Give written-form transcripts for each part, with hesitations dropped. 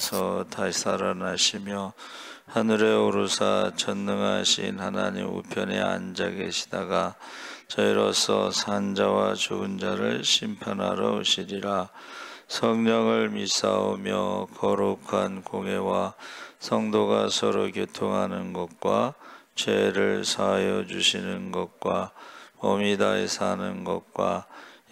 죽으셔서 다시 살아나시며 하늘에 오르사 전능하신 하나님 우편에 앉아 계시다가 저희로서 산자와 죽은 자를 심판하러 오시리라. 성령을 믿사오며 거룩한 공회와 성도가 서로 교통하는 것과 죄를 사하여 주시는 것과 몸이 다해 사는 것과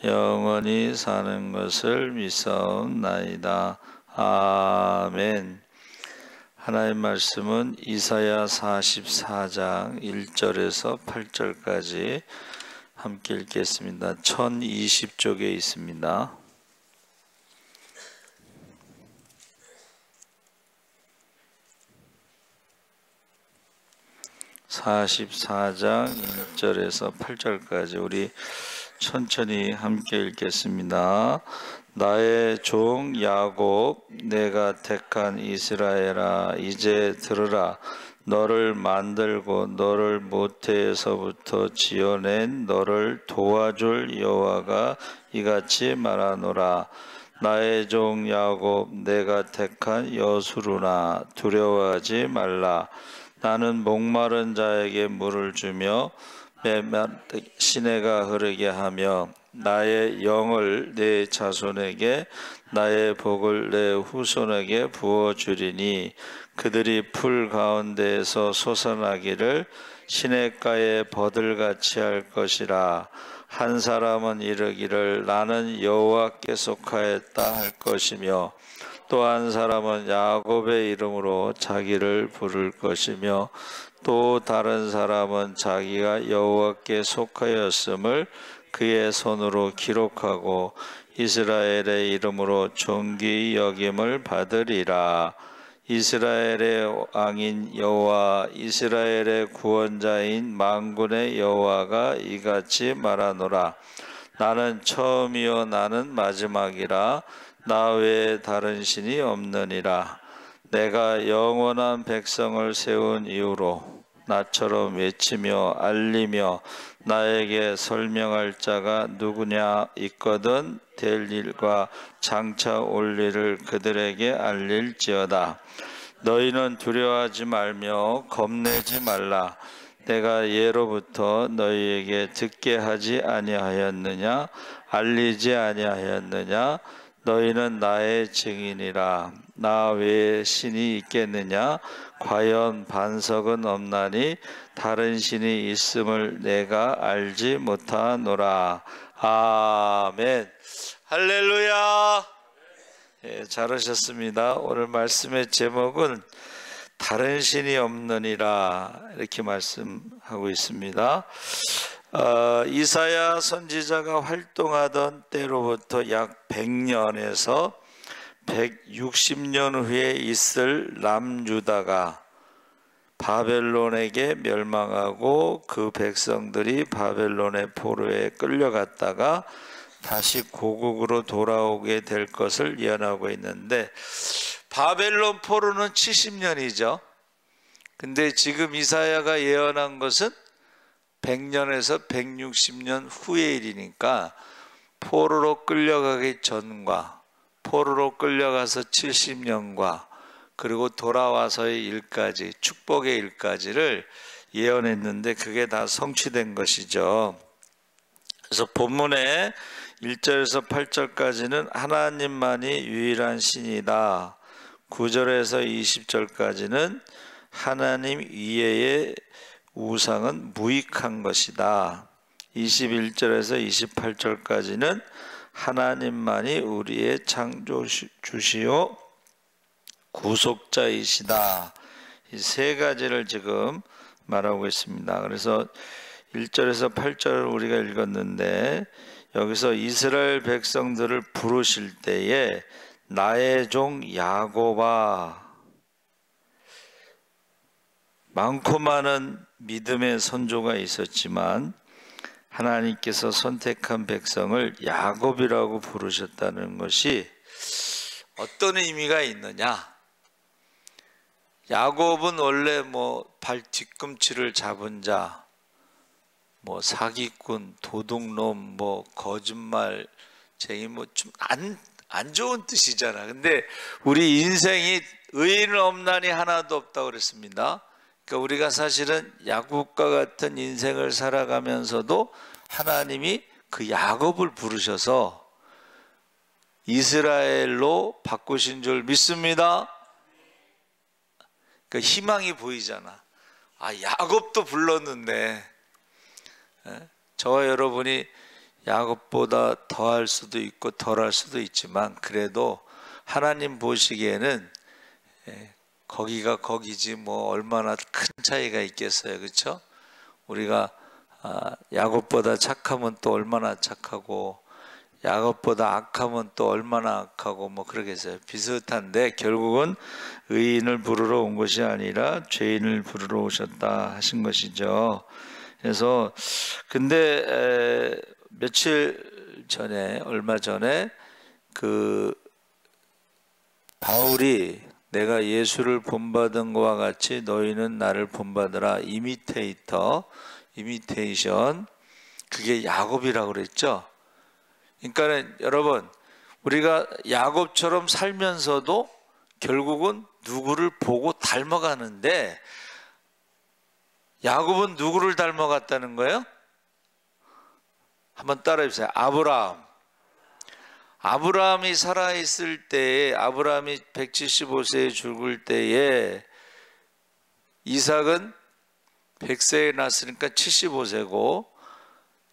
영원히 사는 것을 믿사옵나이다. 아멘. 하나님 말씀은 이사야 44장 1절에서 8절까지 함께 읽겠습니다. 1020쪽에 있습니다. 44장 1절에서 8절까지 우리 천천히 함께 읽겠습니다. 나의 종 야곱, 내가 택한 이스라엘아, 이제 들으라. 너를 만들고 너를 모태에서부터 지어낸 너를 도와줄 여호와가 이같이 말하노라. 나의 종 야곱, 내가 택한 여수루나, 두려워하지 말라. 나는 목마른 자에게 물을 주며 시내가 흐르게 하며 나의 영을 내 자손에게 나의 복을 내 후손에게 부어주리니 그들이 풀 가운데에서 솟아나기를 시냇가에 버들같이 할 것이라. 한 사람은 이르기를 나는 여호와께 속하였다 할 것이며 또 한 사람은 야곱의 이름으로 자기를 부를 것이며 또 다른 사람은 자기가 여호와께 속하였음을 그의 손으로 기록하고 이스라엘의 이름으로 존귀 여김을 받으리라. 이스라엘의 왕인 여호와, 이스라엘의 구원자인 만군의 여호와가 이같이 말하노라. 나는 처음이요 나는 마지막이라. 나 외에 다른 신이 없느니라. 내가 영원한 백성을 세운 이후로 나처럼 외치며 알리며 나에게 설명할 자가 누구냐 있거든 될 일과 장차 올 일을 그들에게 알릴지어다. 너희는 두려워하지 말며 겁내지 말라. 내가 예로부터 너희에게 듣게 하지 아니하였느냐? 알리지 아니하였느냐? 너희는 나의 증인이라. 나 외에 신이 있겠느냐? 과연 반석은 없나니 다른 신이 있음을 내가 알지 못하노라. 아멘. 할렐루야. 예, 잘하셨습니다. 오늘 말씀의 제목은 다른 신이 없느니라 이렇게 말씀하고 있습니다. 이사야 선지자가 활동하던 때로부터 약 100년에서 160년 후에 있을 남유다가 바벨론에게 멸망하고 그 백성들이 바벨론의 포로에 끌려갔다가 다시 고국으로 돌아오게 될 것을 예언하고 있는데, 바벨론 포로는 70년이죠. 근데 지금 이사야가 예언한 것은 100년에서 160년 후의 일이니까 포로로 끌려가기 전과 포로로 끌려가서 70년과 그리고 돌아와서의 일까지, 축복의 일까지를 예언했는데 그게 다 성취된 것이죠. 그래서 본문에 1절에서 8절까지는 하나님만이 유일한 신이다. 9절에서 20절까지는 하나님 이외의 우상은 무익한 것이다. 21절에서 28절까지는 하나님만이 우리의 창조주시오 구속자이시다. 이 세 가지를 지금 말하고 있습니다. 그래서 1절에서 8절을 우리가 읽었는데, 여기서 이스라엘 백성들을 부르실 때에 나의 종 야곱아, 많고 많은 믿음의 선조가 있었지만 하나님께서 선택한 백성을 야곱이라고 부르셨다는 것이 어떤 의미가 있느냐? 야곱은 원래 발 뒤꿈치를 잡은 자, 사기꾼, 도둑놈, 거짓말쟁이, 좀 안 좋은 뜻이잖아. 근데 우리 인생이 의인은 없나니 하나도 없다고 그랬습니다. 그러니까 우리가 사실은 야곱과 같은 인생을 살아가면서도 하나님이 그 야곱을 부르셔서 이스라엘로 바꾸신 줄 믿습니다. 그 희망이 보이잖아. 아, 야곱도 불렀는데. 저와 여러분이 야곱보다 더할 수도 있고 덜할 수도 있지만 그래도 하나님 보시기에는 거기가 거기지 뭐 얼마나 큰 차이가 있겠어요. 그렇죠? 우리가 야곱보다 착하면 또 얼마나 착하고 야곱보다 악하면 또 얼마나 악하고 뭐 그러겠어요. 비슷한데 결국은 의인을 부르러 온 것이 아니라 죄인을 부르러 오셨다 하신 것이죠. 그래서 근데 며칠 전에 얼마 전에 그 바울이 내가 예수를 본받은 것과 같이 너희는 나를 본받으라 이미테이션 그게 야곱이라고 그랬죠. 그러니까 여러분 우리가 야곱처럼 살면서도 결국은 누구를 보고 닮아가는데 야곱은 누구를 닮아갔다는 거예요? 한번 따라해 보세요. 아브라함이 살아있을 때에 아브라함이 175세에 죽을 때에 이삭은 100세에 낳았으니까 75세고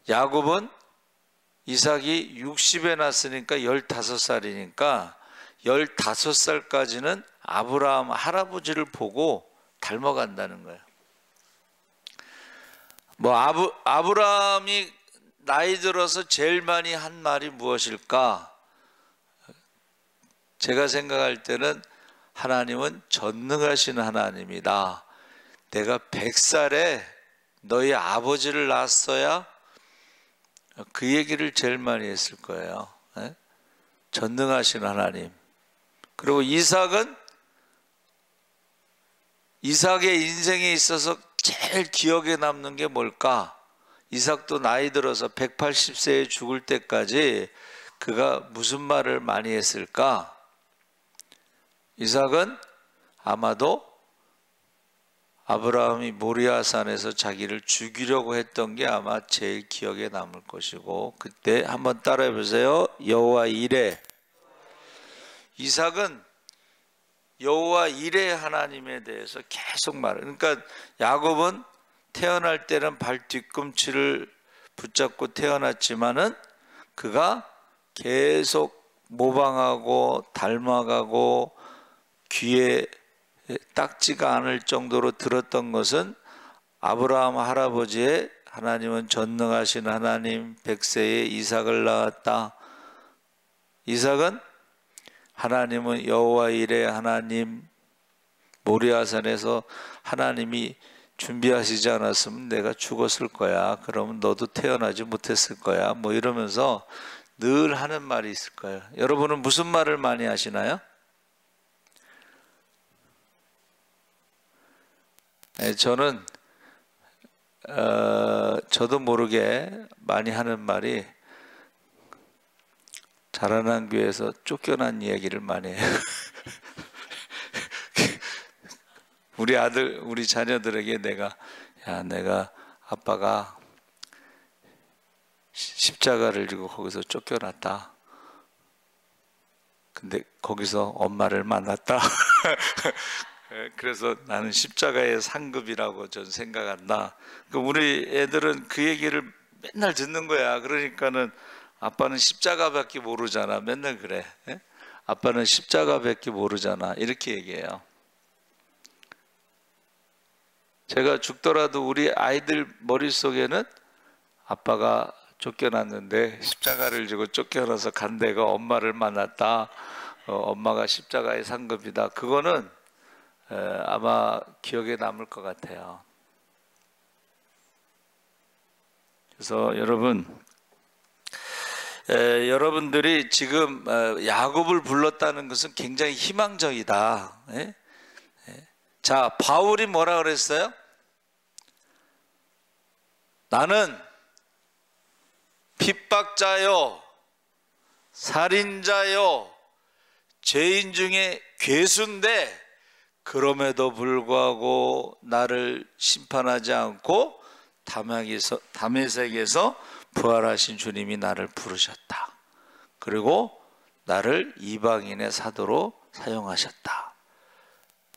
야곱은 이삭이 60에 낳았으니까 15살이니까 15살까지는 아브라함 할아버지를 보고 닮아간다는 거예요. 뭐 아브라함이 나이 들어서 제일 많이 한 말이 무엇일까? 제가 생각할 때는 하나님은 전능하신 하나님이다. 내가 100살에 너희 아버지를 낳았어야 그 얘기를 제일 많이 했을 거예요. 전능하신 하나님. 그리고 이삭의 인생에 있어서 제일 기억에 남는 게 뭘까? 이삭도 나이 들어서 180세에 죽을 때까지 그가 무슨 말을 많이 했을까? 이삭은 아마도 아브라함이 모리아산에서 자기를 죽이려고 했던 게 아마 제일 기억에 남을 것이고 그때 한번 따라해 보세요. 여호와 이레. 이삭은 여호와 이레 하나님에 대해서 계속 말해요. 그러니까 야곱은 태어날 때는 발 뒤꿈치를 붙잡고 태어났지만은 그가 계속 모방하고 닮아가고 귀에 딱지가 않을 정도로 들었던 것은 아브라함 할아버지의 하나님은 전능하신 하나님 100세에 이삭을 낳았다. 이삭은 하나님은 여호와 이레 하나님 모리아산에서 하나님이 준비하시지 않았으면 내가 죽었을 거야. 그러면 너도 태어나지 못했을 거야. 뭐 이러면서 늘 하는 말이 있을 거예요. 여러분은 무슨 말을 많이 하시나요? 저는 저도 모르게 많이 하는 말이 자라난 교회에서 쫓겨난 이야기를 많이 해요. 우리 자녀들에게 내가 아빠가 십자가를 지고 거기서 쫓겨났다. 근데 거기서 엄마를 만났다. 그래서 나는 십자가의 상급이라고 전 생각한다. 우리 애들은 그 얘기를 맨날 듣는 거야. 그러니까는 아빠는 십자가밖에 모르잖아. 맨날 그래. 아빠는 십자가밖에 모르잖아. 이렇게 얘기해요. 제가 죽더라도 우리 아이들 머릿속에는 아빠가 쫓겨났는데 십자가를 지고 쫓겨나서 간 데가 엄마를 만났다. 엄마가 십자가의 상급이다. 그거는 아마 기억에 남을 것 같아요. 그래서 여러분들이 지금 야곱을 불렀다는 것은 굉장히 희망적이다. 자, 바울이 뭐라 그랬어요? 나는 핍박자요, 살인자요, 죄인 중에 괴수인데 그럼에도 불구하고 나를 심판하지 않고 다메섹에서 부활하신 주님이 나를 부르셨다. 그리고 나를 이방인의 사도로 사용하셨다.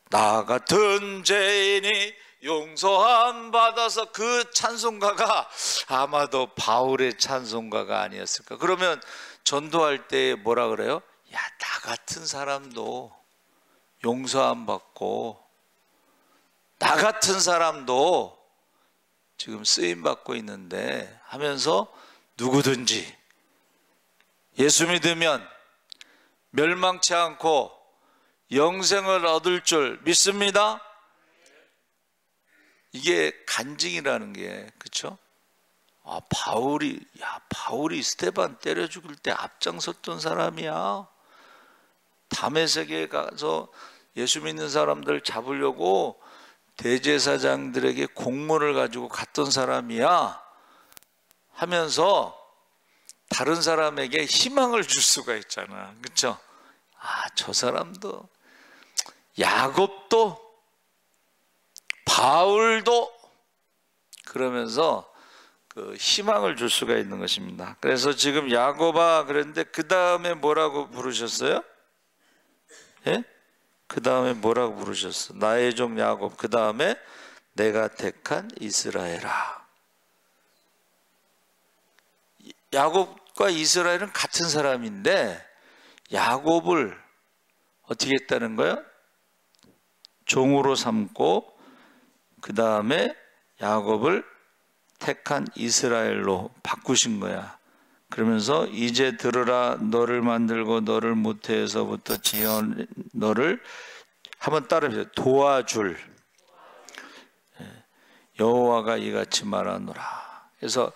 나 같은 죄인이 용서함 받아서, 그 찬송가가 아마도 바울의 찬송가가 아니었을까. 그러면 전도할 때 뭐라 그래요? 야, 나 같은 사람도 용서함 받고, 나 같은 사람도 지금 쓰임 받고 있는데 하면서 누구든지 예수 믿으면 멸망치 않고 영생을 얻을 줄 믿습니다. 이게 간증이라는 게, 그렇죠? 바울이 스데반 때려 죽일 때 앞장섰던 사람이야. 다메섹에 가서 예수 믿는 사람들 잡으려고 대제사장들에게 공문을 가지고 갔던 사람이야 하면서 다른 사람에게 희망을 줄 수가 있잖아. 그렇죠? 저 사람도, 야곱도, 바울도, 그러면서 그 희망을 줄 수가 있는 것입니다. 그래서 지금 야곱아 그랬는데 그 다음에 뭐라고 부르셨어요? 예? 그 다음에 뭐라고 부르셨어? 나의 종 야곱. 그 다음에 내가 택한 이스라엘아. 야곱과 이스라엘은 같은 사람인데 야곱을 어떻게 했다는 거예요? 종으로 삼고 그 다음에 야곱을 택한 이스라엘로 바꾸신 거야. 그러면서 이제 들으라, 너를 만들고 너를 모태에서부터 지은 너를, 한번 따라해보세요. 도와줄 여호와가 이같이 말하노라. 그래서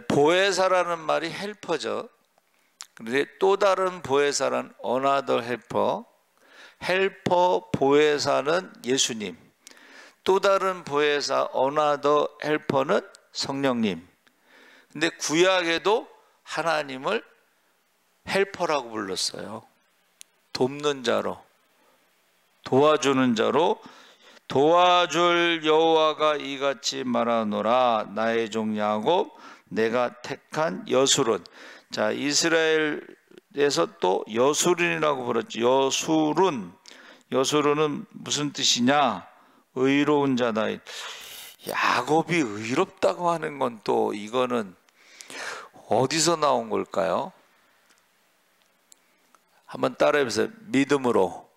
보혜사라는 말이 헬퍼죠. 그런데 또 다른 보혜사란 another helper, 헬퍼 보혜사는 예수님, 또 다른 보혜사 another helper는 성령님. 근데 구약에도 하나님을 헬퍼라고 불렀어요. 돕는 자로, 도와주는 자로. 도와줄 여호와가 이같이 말하노라, 나의 종 야곱 내가 택한 여술은. 자, 이스라엘에서 또 여술인이라고 불렀죠. 여술은 무슨 뜻이냐? 의로운 자다. 야곱이 의롭다고 하는 건 또 이거는 어디서 나온 걸까요? 한번 따라해보세요. 믿음으로.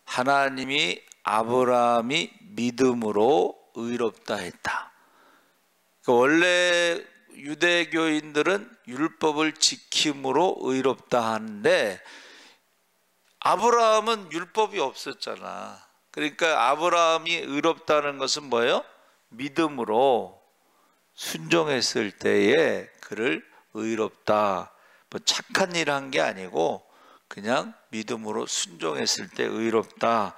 하나님이 아브라함이 믿음으로 의롭다 했다. 원래 유대교인들은 율법을 지킴으로 의롭다 하는데 아브라함은 율법이 없었잖아. 그러니까 아브라함이 의롭다는 것은 뭐예요? 믿음으로 순종했을 때에 그를 의롭다, 뭐 착한 일 한 게 아니고 그냥 믿음으로 순종했을 때 의롭다.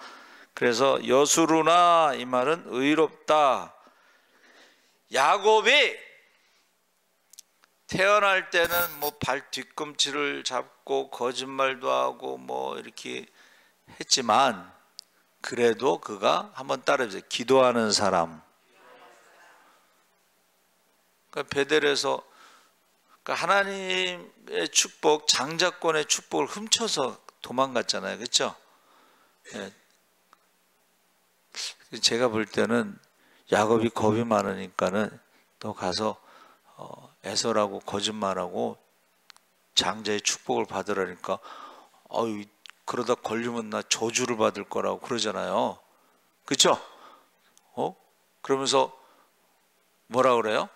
그래서 여수루나 이 말은 의롭다. 야곱이 태어날 때는 뭐 발 뒤꿈치를 잡고 거짓말도 하고 뭐 이렇게 했지만 그래도 그가, 한번 따라해보세요. 기도하는 사람. 그러니까 베델에서 하나님의 축복, 장자권의 축복을 훔쳐서 도망갔잖아요. 그렇죠? 네. 제가 볼 때는 야곱이 겁이 많으니까는 또 가서 에서라고 거짓말하고 장자의 축복을 받으라니까, 그러다 걸리면 나 저주를 받을 거라고 그러잖아요. 그렇죠? 그러면서 뭐라 그래요?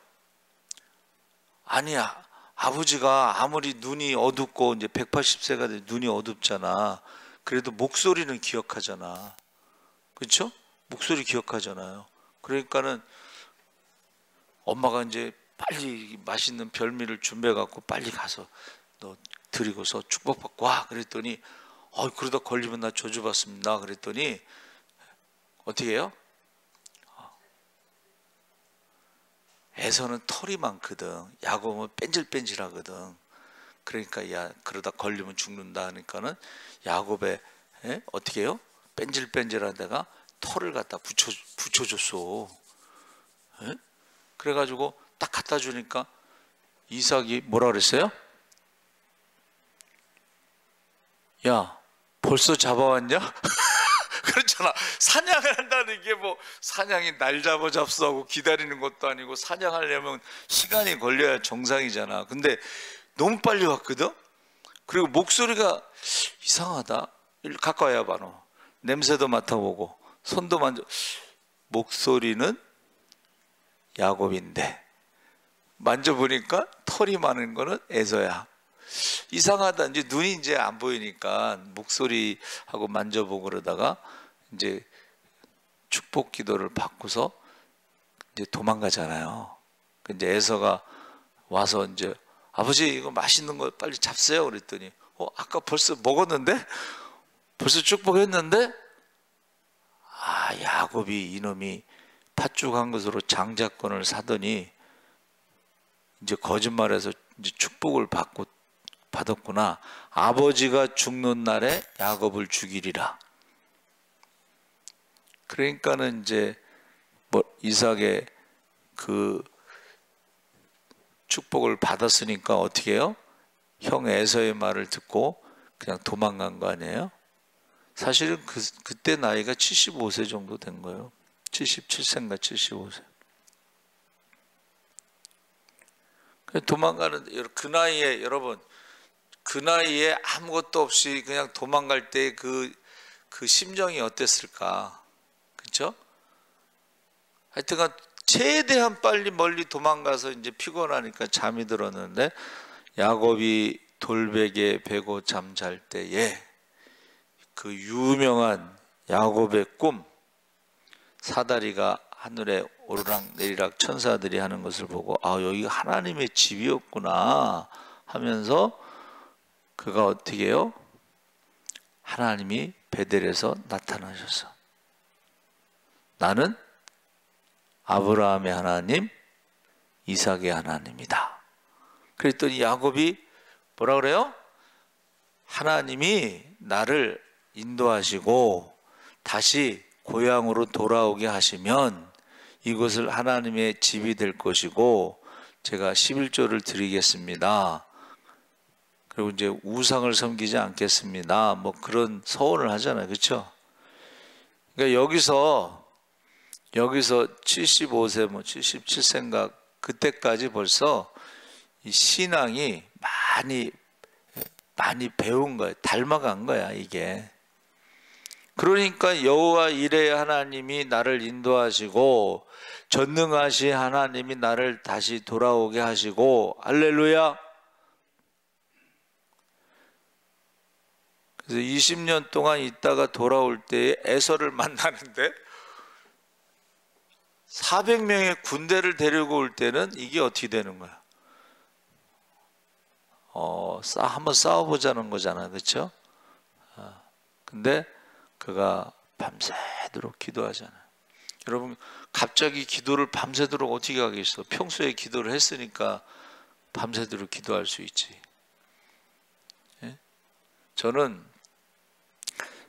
아니야, 아버지가 아무리 눈이 어둡고 이제 180세가 돼 눈이 어둡잖아. 그래도 목소리는 기억하잖아. 그렇죠? 목소리 기억하잖아요. 그러니까는 엄마가 이제 빨리 맛있는 별미를 준비해 갖고 빨리 가서 너 드리고서 축복받고 와. 그랬더니 그러다 걸리면 나 저주받습니다. 그랬더니 어떻게 해요? 에서는 털이 많거든. 야곱은 뺀질뺀질하거든. 그러니까 야 그러다 걸리면 죽는다 하니까는 야곱의 어떻게 해요? 뺀질뺀질한 데가 털을 갖다 붙여줬어. 예? 그래가지고 딱 갖다 주니까 이삭이 뭐라 그랬어요? 야 벌써 잡아왔냐? 그렇잖아. 사냥을 한다는 게 뭐 사냥이 날 잡수하고 기다리는 것도 아니고 사냥하려면 시간이 걸려야 정상이잖아. 근데 너무 빨리 왔거든. 그리고 목소리가 이상하다. 가까이 와봐 너. 냄새도 맡아보고 손도 만져. 목소리는 야곱인데 만져보니까 털이 많은 거는 에서야. 이상하다. 이제 눈이 이제 안 보이니까 목소리하고 만져보고 그러다가 이제 축복 기도를 받고서 이제 도망가잖아요. 이제 에서가 와서 이제 아버지 이거 맛있는 거 빨리 잡세요 그랬더니 아까 벌써 먹었는데 벌써 축복했는데 야곱이 이놈이 팥죽한 것으로 장자권을 사더니 이제 거짓말해서 이제 축복을 받았구나. 아버지가 죽는 날에 야곱을 죽이리라. 그러니까는 이제 뭐 이삭의 그 축복을 받았으니까 어떻게 해요? 형 에서의 말을 듣고 그냥 도망간 거 아니에요? 사실은 그때 나이가 75세 정도 된 거예요. 77세인가 75세. 도망가는데 그 나이에 여러분 그 나이에 아무것도 없이 그냥 도망갈 때 그 심정이 어땠을까? 그렇죠? 하여튼간 최대한 빨리 멀리 도망가서 이제 피곤하니까 잠이 들었는데 야곱이 돌베개 베고 잠잘 때에 그 유명한 야곱의 꿈 사다리가 하늘에 오르락 내리락 천사들이 하는 것을 보고 여기 하나님의 집이었구나 하면서 그가 어떻게 해요? 하나님이 베델에서 나타나셔서 나는 아브라함의 하나님 이삭의 하나님이다. 그랬더니 야곱이 뭐라 그래요? 하나님이 나를 인도하시고 다시 고향으로 돌아오게 하시면 이것을 하나님의 집이 될 것이고 제가 11조를 드리겠습니다. 그리고 이제 우상을 섬기지 않겠습니다. 뭐 그런 서원을 하잖아요. 그렇죠? 그러니까 여기서 75세 뭐 77세인가 그때까지 벌써 이 신앙이 많이 배운 거예요. 닮아간 거야 이게. 그러니까 여호와 이레 하나님이 나를 인도하시고 전능하신 하나님이 나를 다시 돌아오게 하시고 할렐루야. 그래서 20년 동안 있다가 돌아올 때에 에서를 만나는데 400명의 군대를 데리고 올 때는 이게 어떻게 되는 거야? 한번 싸워보자는 거잖아. 그렇죠? 근데 그가 밤새도록 기도하잖아요. 여러분 갑자기 기도를 밤새도록 어떻게 하겠어? 평소에 기도를 했으니까 밤새도록 기도할 수 있지. 예? 저는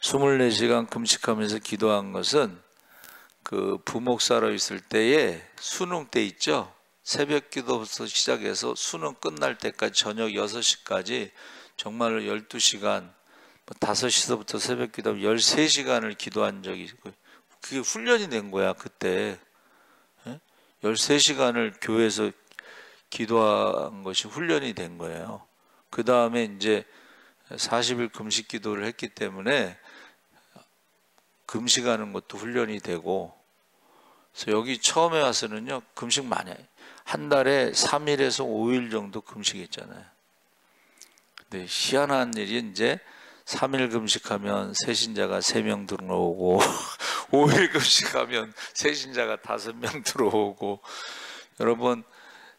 24시간 금식하면서 기도한 것은 그 부목사로 있을 때에 수능 때 있죠. 새벽 기도부터 시작해서 수능 끝날 때까지 저녁 6시까지 정말로 12시간 5시서부터 새벽 기도 13시간을 기도한 적이 있고 그게 훈련이 된 거야 그때. 13시간을 교회에서 기도한 것이 훈련이 된 거예요. 그 다음에 이제 40일 금식 기도를 했기 때문에 금식하는 것도 훈련이 되고 그래서 여기 처음에 와서는요 금식 많이 해요. 한 달에 3일에서 5일 정도 금식했잖아요. 근데 희한한 일이 이제 3일 금식하면 새신자가 3명 들어오고 5일 금식하면 새신자가 5명 들어오고 여러분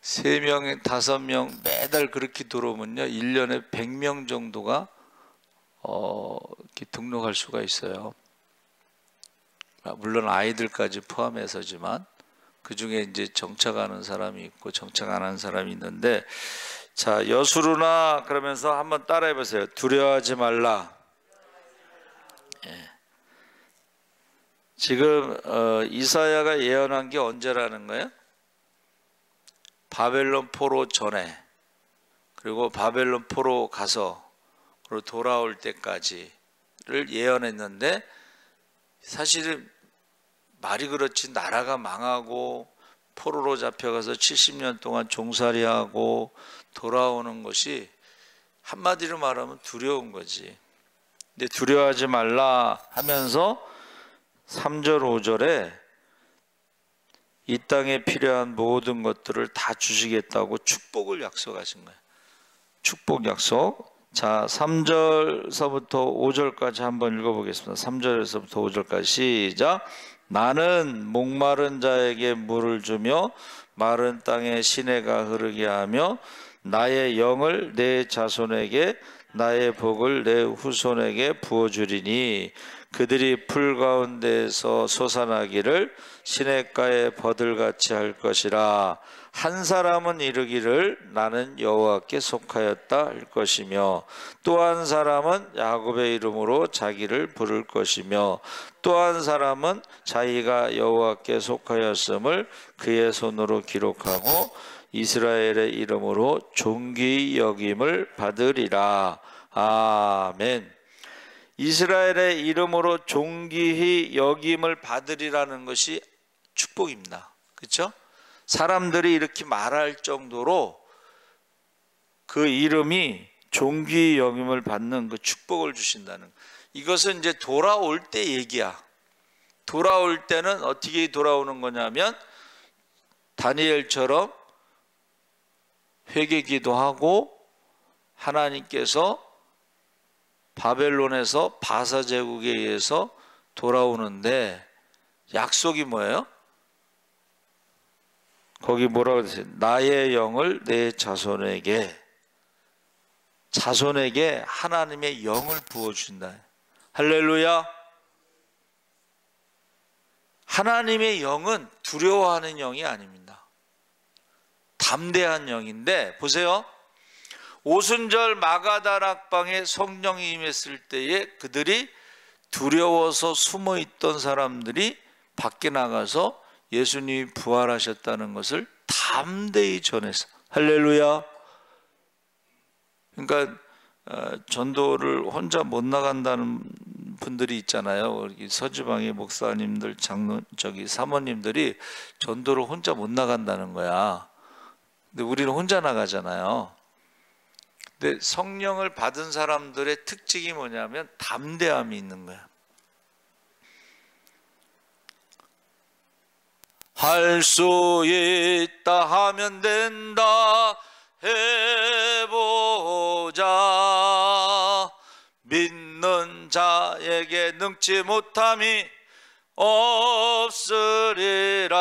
3명, 5명 매달 그렇게 들어오면요 1년에 100명 정도가 이렇게 등록할 수가 있어요. 물론 아이들까지 포함해서지만 그 중에 이제 정착하는 사람이 있고 정착 안 하는 사람이 있는데 자, 여수루나 그러면서 한번 따라해 보세요. 두려워하지 말라. 예. 지금 이사야가 예언한 게 언제라는 거예요? 바벨론 포로 전에, 그리고 바벨론 포로 가서 그리고 돌아올 때까지를 예언했는데, 사실은 말이 그렇지 나라가 망하고 포로로 잡혀가서 70년 동안 종살이하고 돌아오는 것이 한마디로 말하면 두려운 거지. 근데 두려워하지 말라 하면서 3절 5절에 이 땅에 필요한 모든 것들을 다 주시겠다고 축복을 약속하신 거예요. 축복 약속. 자, 3절서부터 5절까지 한번 읽어보겠습니다. 3절에서부터 5절까지 시작. 나는 목마른 자에게 물을 주며 마른 땅에 시내가 흐르게 하며 나의 영을 내 자손에게 나의 복을 내 후손에게 부어주리니 그들이 풀 가운데에서 솟아나기를 시냇가에 버들같이 할 것이라. 한 사람은 이르기를 나는 여호와께 속하였다 할 것이며 또 한 사람은 야곱의 이름으로 자기를 부를 것이며 또 한 사람은 자기가 여호와께 속하였음을 그의 손으로 기록하고 이스라엘의 이름으로 존귀히 여김을 받으리라. 아멘. 이스라엘의 이름으로 존귀히 여김을 받으리라는 것이 축복입니다. 그렇죠? 사람들이 이렇게 말할 정도로 그 이름이 존귀히 여김을 받는 그 축복을 주신다는, 이것은 이제 돌아올 때 얘기야. 돌아올 때는 어떻게 돌아오는 거냐면 다니엘처럼 회개기도 하고 하나님께서 바벨론에서 바사 제국에 의해서 돌아오는데, 약속이 뭐예요? 거기 뭐라고 했어요? 나의 영을 내 자손에게, 자손에게 하나님의 영을 부어준다. 할렐루야. 하나님의 영은 두려워하는 영이 아닙니다. 담대한 영인데, 보세요. 오순절 마가다락방에 성령이 임했을 때에 그들이 두려워서 숨어있던 사람들이 밖에 나가서 예수님이 부활하셨다는 것을 담대히 전했어. 할렐루야. 그러니까 전도를 혼자 못 나간다는 분들이 있잖아요. 서지방의 목사님들, 사모님들이 전도를 혼자 못 나간다는 거야. 근데 우리는 혼자 나가잖아요. 근데 성령을 받은 사람들의 특징이 뭐냐면 담대함이 있는 거야. 할 수 있다 하면 된다 해보자. 믿는 자에게 능치 못함이 없으리라.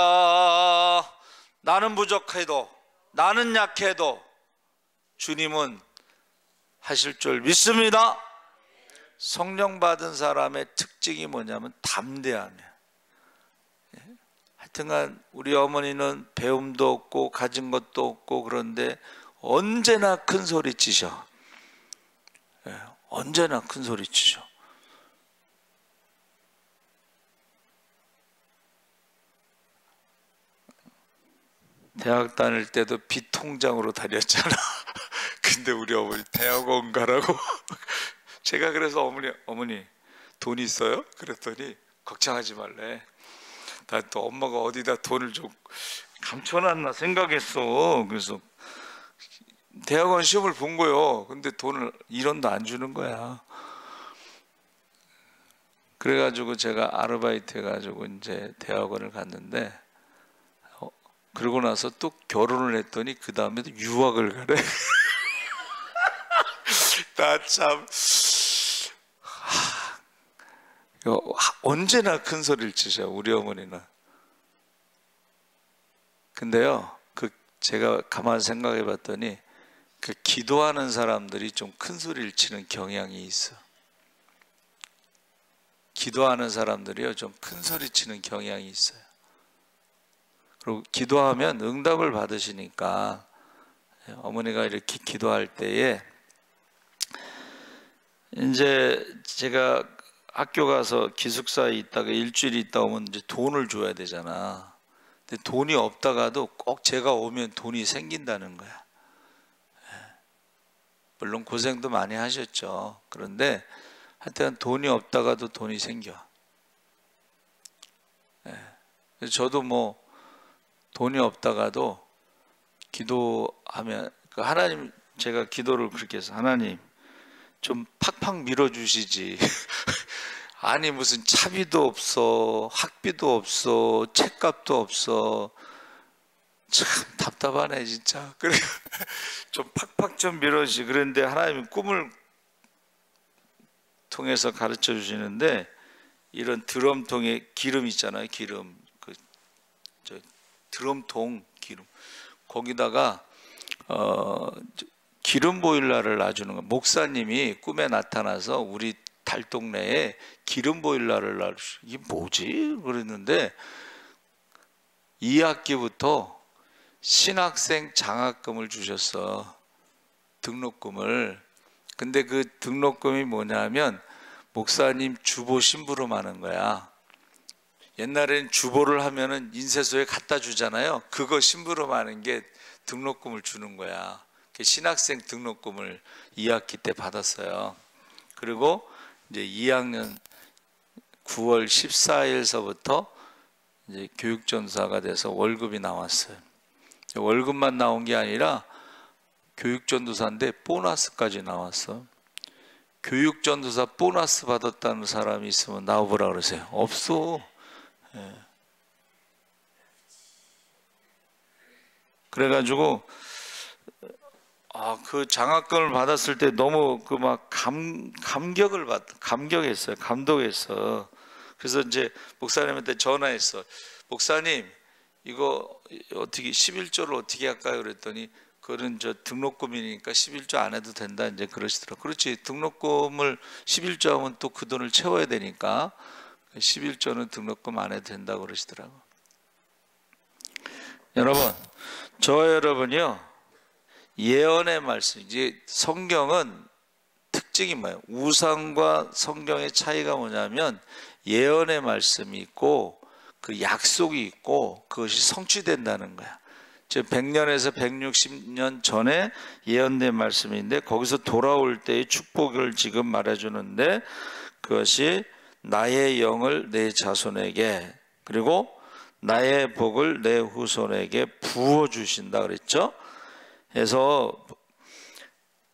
나는 부족해도, 나는 약해도 주님은 하실 줄 믿습니다. 성령 받은 사람의 특징이 뭐냐면 담대함이에요. 하여튼간 우리 어머니는 배움도 없고 가진 것도 없고 그런데 언제나 큰 소리 치셔. 언제나 큰 소리 치셔. 대학 다닐 때도 비통장으로 다녔잖아. 근데 우리 어머니 대학원 가라고. 제가 그래서 어머니 돈 있어요? 그랬더니 걱정하지 말래. 나 또 엄마가 어디다 돈을 좀 감춰놨나 생각했어. 그래서 대학원 시험을 본 거요. 근데 돈을 1원도 안 주는 거야. 그래가지고 제가 아르바이트 해가지고 이제 대학원을 갔는데, 그러고 나서 또 결혼을 했더니 그 다음에도 유학을 가래. 나 참 언제나 큰 소리를 치셔 우리 어머니는. 근데요, 제가 가만히 생각해 봤더니 기도하는 사람들이 좀 큰 소리를 치는 경향이 있어. 기도하는 사람들이요 좀 큰 소리 치는 경향이 있어요. 그리고 기도하면 응답을 받으시니까 어머니가 이렇게 기도할 때에 이제 제가 학교 가서 기숙사에 있다가 일주일 있다 오면 이제 돈을 줘야 되잖아. 근데 돈이 없다가도 꼭 제가 오면 돈이 생긴다는 거야. 물론 고생도 많이 하셨죠. 그런데 하여튼 돈이 없다가도 돈이 생겨. 그래서 저도 뭐 돈이 없다가도 기도하면 하나님, 제가 기도를 그렇게 해서 하나님 좀 팍팍 밀어주시지. 아니 무슨 차비도 없어, 학비도 없어, 책값도 없어. 참 답답하네 진짜. 그래 좀 팍팍 좀 밀어주시. 그런데 하나님은 꿈을 통해서 가르쳐 주시는데, 이런 드럼통에 기름 있잖아요. 기름, 저 드럼통 기름, 거기다가 기름 보일러를 놔주는 거예요. 목사님이 꿈에 나타나서 우리 달동네에 기름 보일러를 놔주시. 이게 뭐지? 그랬는데 2학기부터 신학생 장학금을 주셨어. 등록금을. 근데 그 등록금이 뭐냐면 목사님 주보 심부름하는 거야. 옛날엔 주보를 하면은 인쇄소에 갖다 주잖아요. 그거 심부름하는 게 등록금을 주는 거야. 신학생 등록금을 2학기 때 받았어요. 그리고 이제 2학년 9월 14일서부터 이제 교육전도사가 돼서 월급이 나왔어요. 월급만 나온 게 아니라 교육전도사인데 보너스까지 나왔어. 교육전도사 보너스 받았다는 사람이 있으면 나와보라 그러세요. 없어. 그래가지고 그 장학금을 받았을 때 너무 그 막 감격했어요. 감동했어. 그래서 이제 목사님한테 전화했어. 목사님, 이거 어떻게 11조를 어떻게 할까요? 그랬더니 그거는 저 등록금이니까 11조 안 해도 된다 이제 그러시더라고. 그렇지, 등록금을 11조 하면 또 그 돈을 채워야 되니까 11조는 등록금 안 해도 된다고 그러시더라고. 여러분, 저와 여러분이요, 예언의 말씀, 이제 성경은 특징이 뭐예요? 우상과 성경의 차이가 뭐냐면 예언의 말씀이 있고 그 약속이 있고 그것이 성취된다는 거야. 즉 100년에서 160년 전에 예언된 말씀인데, 거기서 돌아올 때의 축복을 지금 말해주는데, 그것이 나의 영을 내 자손에게, 그리고 나의 복을 내 후손에게 부어주신다 그랬죠. 그래서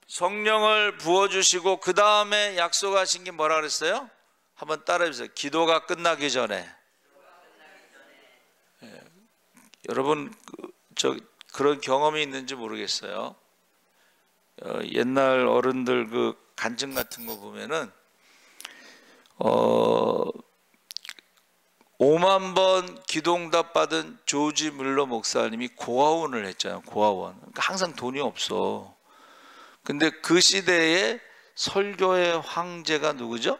성령을 부어주시고 그 다음에 약속하신 게 뭐라 그랬어요? 한번 따라해주세요. 기도가 끝나기 전에. 여러분 그런 경험이 있는지 모르겠어요. 옛날 어른들 그 간증 같은 거 보면은 5만 번 기도응답 받은 조지 뮬러 목사님이 고아원을 했잖아요. 고아원. 그러니까 항상 돈이 없어. 근데 그 시대에 설교의 황제가 누구죠?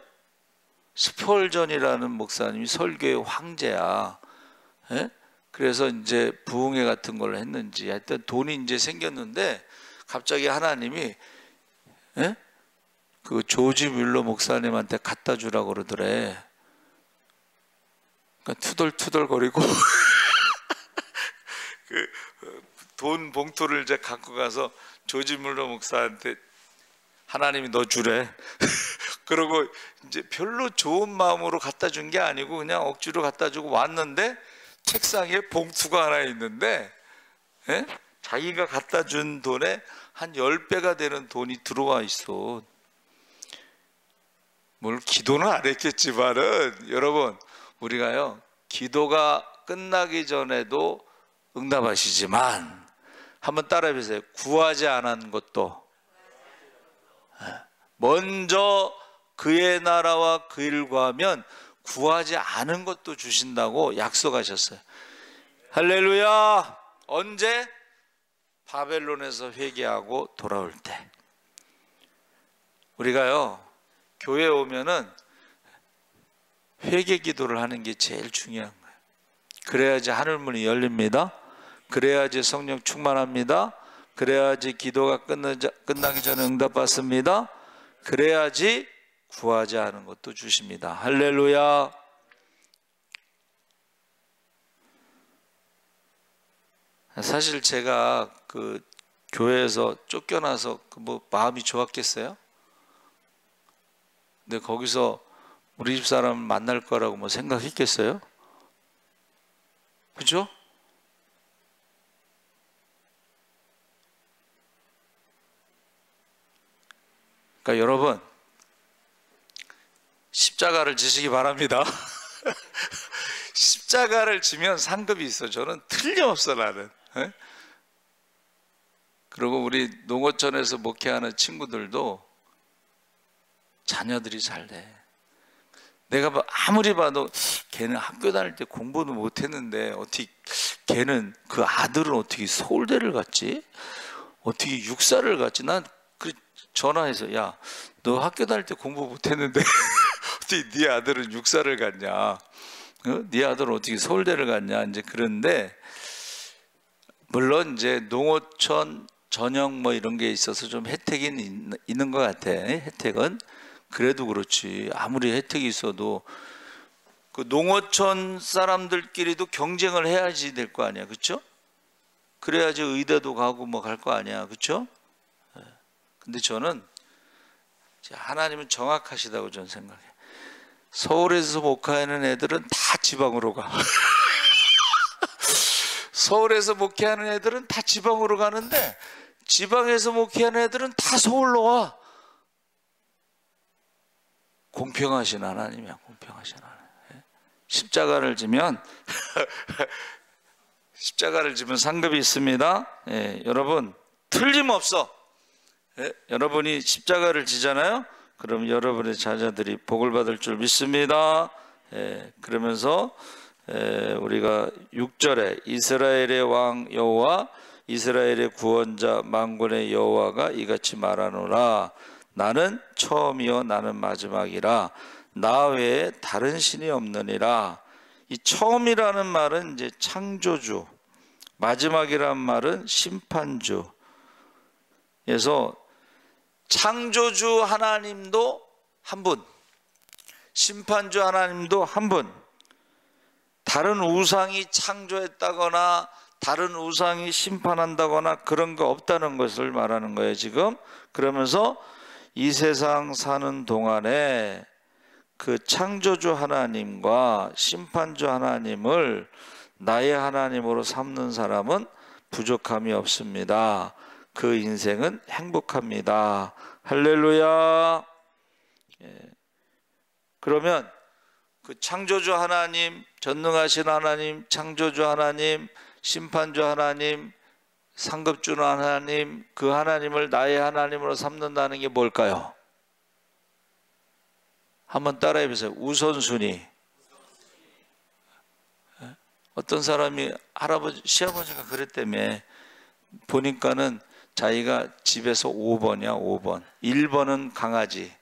스펄전이라는 목사님이 설교의 황제야. 예? 그래서 이제 부흥회 같은 걸 했는지 하여튼 돈이 이제 생겼는데 갑자기 하나님이 그 조지 뮬러 목사님한테 갖다 주라고 그러더래. 그러니까 투덜투덜거리고 그 돈 봉투를 이제 갖고 가서 조지 뮬러 목사한테 하나님이 너 주래. 그러고 이제 별로 좋은 마음으로 갖다 준 게 아니고 그냥 억지로 갖다 주고 왔는데 책상에 봉투가 하나 있는데 자기가 갖다 준 돈에 한 10배가 되는 돈이 들어와 있어. 뭘 기도는 안 했겠지만은 여러분, 우리가요 기도가 끝나기 전에도 응답하시지만, 한번 따라해 보세요. 구하지 않은 것도 먼저 그의 나라와 그 일 구하면 구하지 않은 것도 주신다고 약속하셨어요. 할렐루야. 언제? 바벨론에서 회개하고 돌아올 때. 우리가요 교회에 오면은 회개 기도를 하는 게 제일 중요한 거예요. 그래야지 하늘문이 열립니다. 그래야지 성령 충만합니다. 그래야지 기도가 끝나기 전에 응답받습니다. 그래야지 구하지 않은 것도 주십니다. 할렐루야. 사실 제가 그 교회에서 쫓겨나서 뭐 마음이 좋았겠어요? 근데 거기서 우리 집 사람 만날 거라고 뭐 생각했겠어요? 그죠? 그러니까 여러분, 십자가를 지시기 바랍니다. 십자가를 지면 상급이 있어. 저는 틀림없어, 나는. 에? 그리고 우리 농어촌에서 목회하는 친구들도 자녀들이 잘 돼. 내가 아무리 봐도 걔는 학교 다닐 때 공부도 못했는데 어떻게 걔는 그 아들은 어떻게 서울대를 갔지? 어떻게 육사를 갔지? 난 그 전화해서 야, 너 학교 다닐 때 공부 못했는데 어떻게 네 아들은 육사를 갔냐? 네 아들은 어떻게 서울대를 갔냐? 이제 그런데 물론 이제 농어촌 전형 뭐 이런 게 있어서 좀 혜택이 있는 것 같아. 혜택은 그래도 그렇지. 아무리 혜택이 있어도 그 농어촌 사람들끼리도 경쟁을 해야지 될 거 아니야, 그렇죠? 그래야지 의대도 가고 뭐 갈 거 아니야, 그렇죠? 근데 저는 하나님은 정확하시다고 저는 생각해. 서울에서 목회하는 애들은 다 지방으로 가. 서울에서 목회하는 애들은 다 지방으로 가는데 지방에서 목회하는 애들은 다 서울로 와. 공평하신 하나님이야, 공평하신 하나님. 십자가를 지면 십자가를 지면 상급이 있습니다. 예, 여러분 틀림없어. 예, 여러분이 십자가를 지잖아요. 그럼 여러분의 자녀들이 복을 받을 줄 믿습니다. 예, 그러면서 우리가 6절에 이스라엘의 왕 여호와 이스라엘의 구원자 만군의 여호와가 이같이 말하노라. 나는 처음이요 나는 마지막이라. 나 외에 다른 신이 없느니라. 이 처음이라는 말은 이제 창조주, 마지막이란 말은 심판주. 그래서 창조주 하나님도 한 분, 심판주 하나님도 한 분. 다른 우상이 창조했다거나 다른 우상이 심판한다거나 그런 거 없다는 것을 말하는 거예요, 지금. 그러면서 이 세상 사는 동안에 그 창조주 하나님과 심판주 하나님을 나의 하나님으로 삼는 사람은 부족함이 없습니다. 그 인생은 행복합니다. 할렐루야. 예. 그러면 그 창조주 하나님, 전능하신 하나님, 창조주 하나님, 심판주 하나님, 상급주 하나님, 그 하나님을 나의 하나님으로 삼는다는 게 뭘까요? 한번 따라해 보세요. 우선순위. 어떤 사람이 할아버지, 시아버지가 그랬다며. 보니까는 자기가 집에서 5번이야, 5번. 1번은 강아지,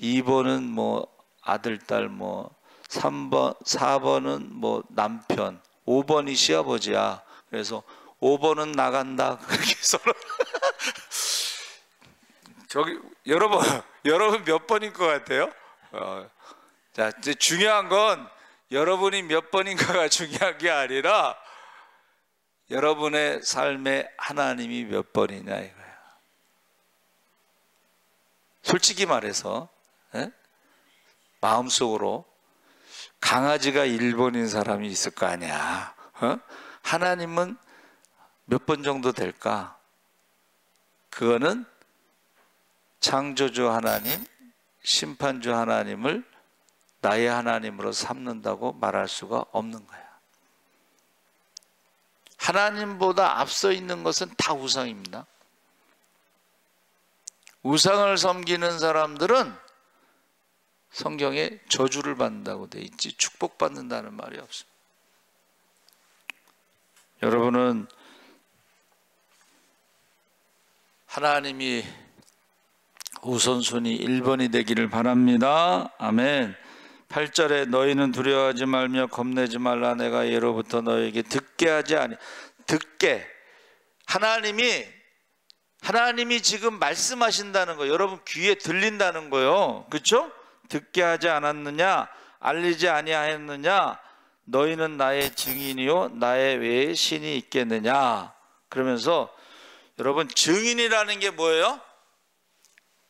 2번은 뭐 아들, 딸, 뭐 3번, 4번은 뭐 남편, 5번이 시아버지야. 그래서 5번은 나간다. 그렇게 서로. 저기 여러분 몇 번인 것 같아요? 자, 이제 중요한 건 여러분이 몇 번인가가 중요한 게 아니라 여러분의 삶에 하나님이 몇 번이냐 이거야. 솔직히 말해서 마음속으로 강아지가 1번인 사람이 있을 거 아니야. 하나님은 몇 번 정도 될까? 그거는 창조주 하나님, 심판주 하나님을 나의 하나님으로 삼는다고 말할 수가 없는 거야. 하나님보다 앞서 있는 것은 다 우상입니다. 우상을 섬기는 사람들은 성경에 저주를 받는다고 돼 있지 축복받는다는 말이 없습니다. 여러분은 하나님이 우선순위 1번이 되기를 바랍니다. 아멘. 8절에 너희는 두려워하지 말며 겁내지 말라. 내가 예로부터 너희에게 듣게 하지 아니. 듣게. 하나님이 하나님이 지금 말씀하신다는 거, 여러분 귀에 들린다는 거요. 그렇죠? 듣게 하지 않았느냐? 알리지 아니하였느냐? 너희는 나의 증인이요 나의 외에 신이 있겠느냐? 그러면서 여러분, 증인이라는 게 뭐예요?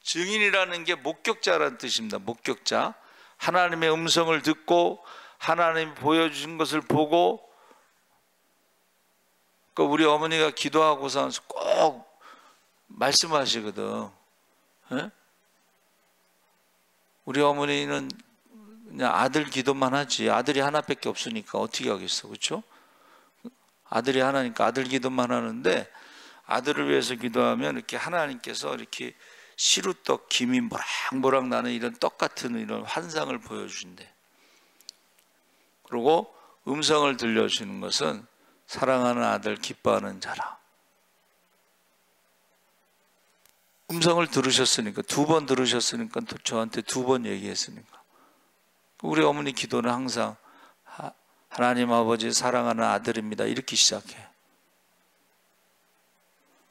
증인이라는 게 목격자라는 뜻입니다. 목격자. 하나님의 음성을 듣고 하나님이 보여주신 것을 보고, 우리 어머니가 기도하고서 꼭 말씀하시거든. 예? 우리 어머니는 그냥 아들 기도만 하지, 아들이 하나밖에 없으니까 어떻게 하겠어, 그렇죠? 아들이 하나니까 아들 기도만 하는데, 아들을 위해서 기도하면 이렇게 하나님께서 이렇게 시루떡 김이 모락모락 나는 이런 떡 같은 이런 환상을 보여주신대. 그리고 음성을 들려주는 것은 사랑하는 아들 기뻐하는 자라. 음성을 들으셨으니까, 2번 들으셨으니까 저한테 2번 얘기했으니까. 우리 어머니 기도는 항상 하나님 아버지 사랑하는 아들입니다 이렇게 시작해.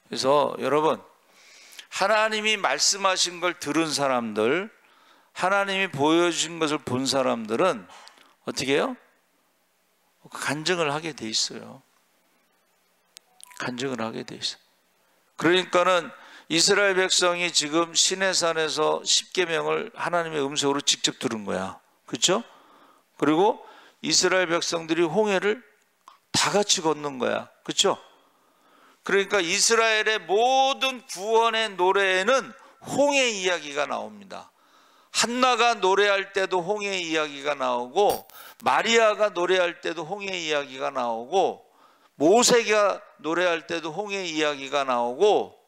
그래서 여러분, 하나님이 말씀하신 걸 들은 사람들, 하나님이 보여주신 것을 본 사람들은 어떻게 해요? 간증을 하게 돼 있어요. 간증을 하게 돼 있어요. 그러니까는 이스라엘 백성이 지금 시내산에서 십계명을 하나님의 음성으로 직접 들은 거야. 그렇죠? 그리고 이스라엘 백성들이 홍해를 다 같이 걷는 거야. 그렇죠? 그러니까 이스라엘의 모든 구원의 노래에는 홍해 이야기가 나옵니다. 한나가 노래할 때도 홍해 이야기가 나오고, 마리아가 노래할 때도 홍해 이야기가 나오고, 모세가 노래할 때도 홍해 이야기가 나오고,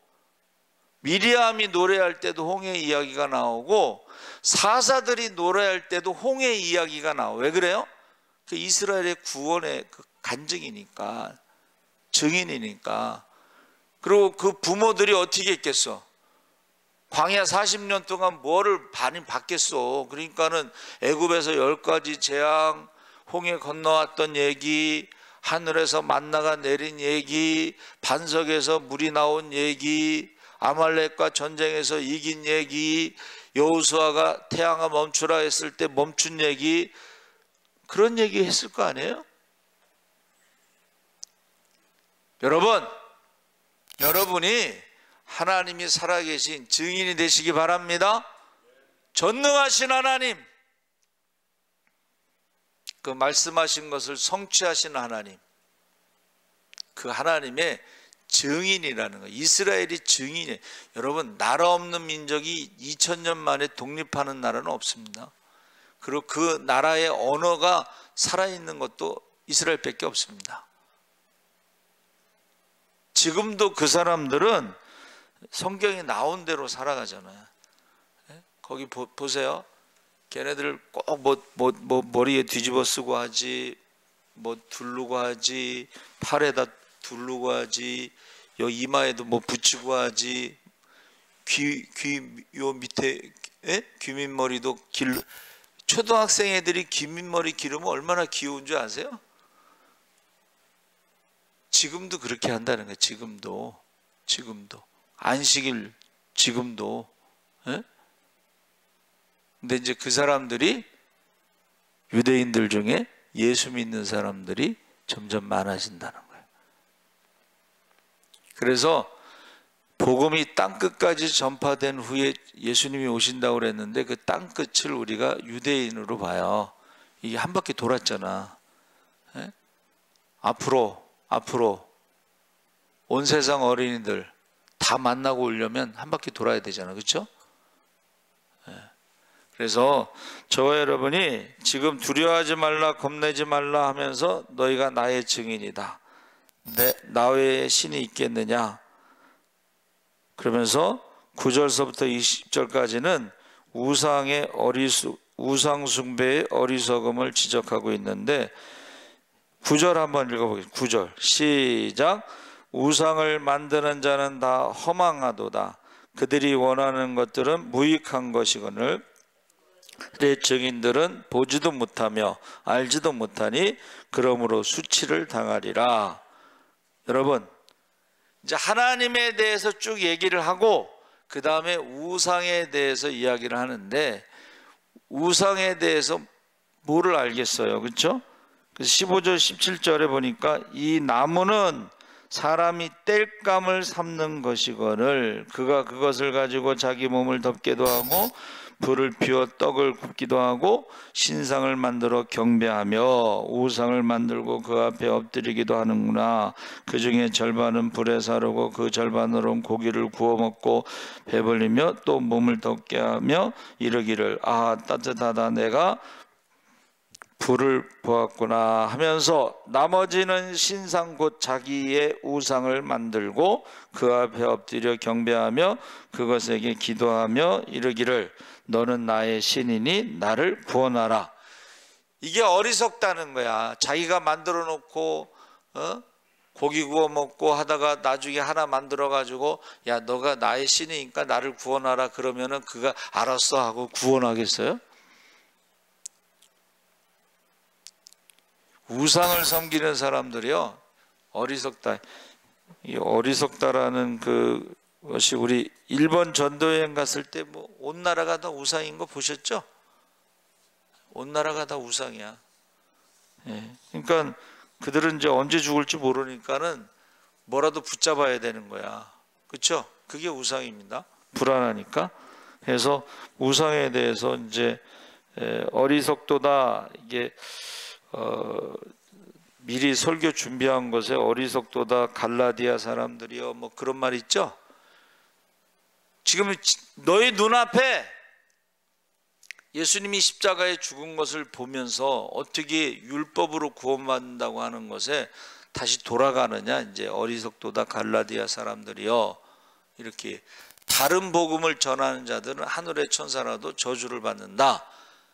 미리암이 노래할 때도 홍해 이야기가 나오고, 사사들이 노래할 때도 홍해 이야기가 나와요. 왜 그래요? 그 이스라엘의 구원의 그 간증이니까, 증인이니까. 그리고 그 부모들이 어떻게 했겠어? 광야 40년 동안 뭐를 많이 받겠어? 그러니까는 애굽에서 10가지 재앙, 홍해 건너왔던 얘기, 하늘에서 만나가 내린 얘기, 반석에서 물이 나온 얘기, 아말렉과 전쟁에서 이긴 얘기, 여호수아가 태양아 멈추라 했을 때 멈춘 얘기, 그런 얘기 했을 거 아니에요? 여러분이 하나님이 살아계신 증인이 되시기 바랍니다. 전능하신 하나님, 그 말씀하신 것을 성취하신 하나님, 그 하나님의 증인이라는 거예요. 이스라엘이 증인이에요. 여러분, 나라 없는 민족이 2000년 만에 독립하는 나라는 없습니다. 그리고 그 나라의 언어가 살아있는 것도 이스라엘밖에 없습니다. 지금도 그 사람들은 성경에 나온 대로 살아가잖아요. 거기 보세요. 걔네들 꼭 머리에 뒤집어 쓰고 하지, 두르고 하지, 팔에다 두르고 하지, 여기 이마에도 붙이고 하지, 귀 요 밑에 귀밑머리도 초등학생 애들이 귀밑머리 기르면 얼마나 귀여운 줄 아세요? 지금도 그렇게 한다는 거예요. 지금도 안식일 지금도. 근데 이제 그 사람들이, 유대인들 중에 예수 믿는 사람들이 점점 많아진다는 거예요. 그래서 복음이 땅끝까지 전파된 후에 예수님이 오신다고 그랬는데, 그 땅끝을 우리가 유대인으로 봐요. 이게 한 바퀴 돌았잖아. 앞으로 온 세상 어린이들 다 만나고 오려면 한 바퀴 돌아야 되잖아. 그렇죠? 그래서 저와 여러분이 지금 두려워하지 말라, 겁내지 말라 하면서 너희가 나의 증인이다, 나 외에 신이 있겠느냐, 그러면서 9절서부터 20절까지는 우상 숭배의 어리석음을 지적하고 있는데, 9절 한번 읽어보겠습니다. 9절 시작. 우상을 만드는 자는 다 허망하도다. 그들이 원하는 것들은 무익한 것이거늘 내 증인들은 보지도 못하며 알지도 못하니 그러므로 수치를 당하리라. 여러분, 이제 하나님에 대해서 쭉 얘기를 하고 그 다음에 우상에 대해서 이야기를 하는데, 우상에 대해서 뭐를 알겠어요? 그렇죠? 그래서 15절 17절에 보니까 이 나무는 사람이 땔감을 삼는 것이거늘 그가 그것을 가지고 자기 몸을 덮게도 하고 불을 피워 떡을 굽기도 하고 신상을 만들어 경배하며 우상을 만들고 그 앞에 엎드리기도 하는구나. 그 중에 절반은 불에 사르고 그 절반으로는 고기를 구워 먹고 배불리며 또 몸을 덮게 하며 이르기를 아 따뜻하다 내가 불을 보았구나 하면서 나머지는 신상 곧 자기의 우상을 만들고 그 앞에 엎드려 경배하며 그것에게 기도하며 이르기를 너는 나의 신이니 나를 구원하라. 이게 어리석다는 거야. 자기가 만들어 놓고 고기 구워 먹고 하다가 나중에 하나 만들어 가지고 야 너가 나의 신이니까 나를 구원하라 그러면은 그가 알았어 하고 구원하겠어요? 우상을 섬기는 사람들이요 어리석다. 이 어리석다라는 그것이 우리 일본 전도여행 갔을 때 뭐 온 나라가 다 우상인 거 보셨죠? 온 나라가 다 우상이야. 예. 그러니까 그들은 이제 언제 죽을지 모르니까는 뭐라도 붙잡아야 되는 거야. 그렇죠? 그게 우상입니다. 불안하니까. 그래서 우상에 대해서 이제 어리석도다 이게 미리 설교 준비한 것에 어리석도다 갈라디아 사람들이요 뭐 그런 말 있죠. 지금 너희 눈앞에 예수님이 십자가에 죽은 것을 보면서 어떻게 율법으로 구원받는다고 하는 것에 다시 돌아가느냐. 이제 어리석도다 갈라디아 사람들이요 이렇게 다른 복음을 전하는 자들은 하늘의 천사라도 저주를 받는다.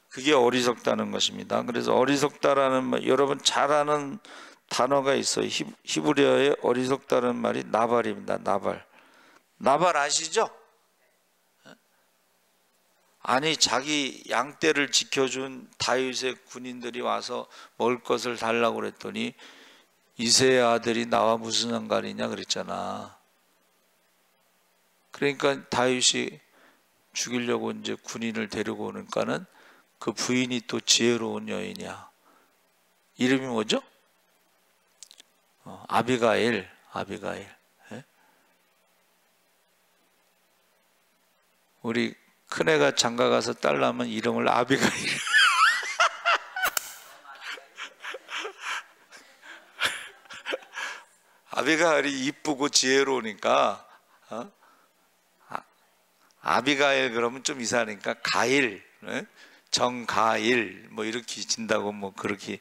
그게 어리석다는 것입니다. 그래서 어리석다라는 여러분 잘 아는 단어가 있어요. 히브리어에 어리석다는 말이 나발입니다. 나발 아시죠? 아니 자기 양떼를 지켜준 다윗의 군인들이 와서 먹을 것을 달라고 그랬더니 이새의 아들이 나와 무슨 상관이냐 그랬잖아. 그러니까 다윗이 죽이려고 이제 군인을 데리고 오니까는 그 부인이 또 지혜로운 여인이야. 이름이 뭐죠? 아비가일. 예? 우리 큰애가 장가 가서 딸 낳으면 이름을 아비가일. 아비가일이 이쁘고 지혜로우니까 아비가일 그러면 좀 이상하니까 가일. 예? 정가일 뭐 이렇게 진다고 뭐 그렇게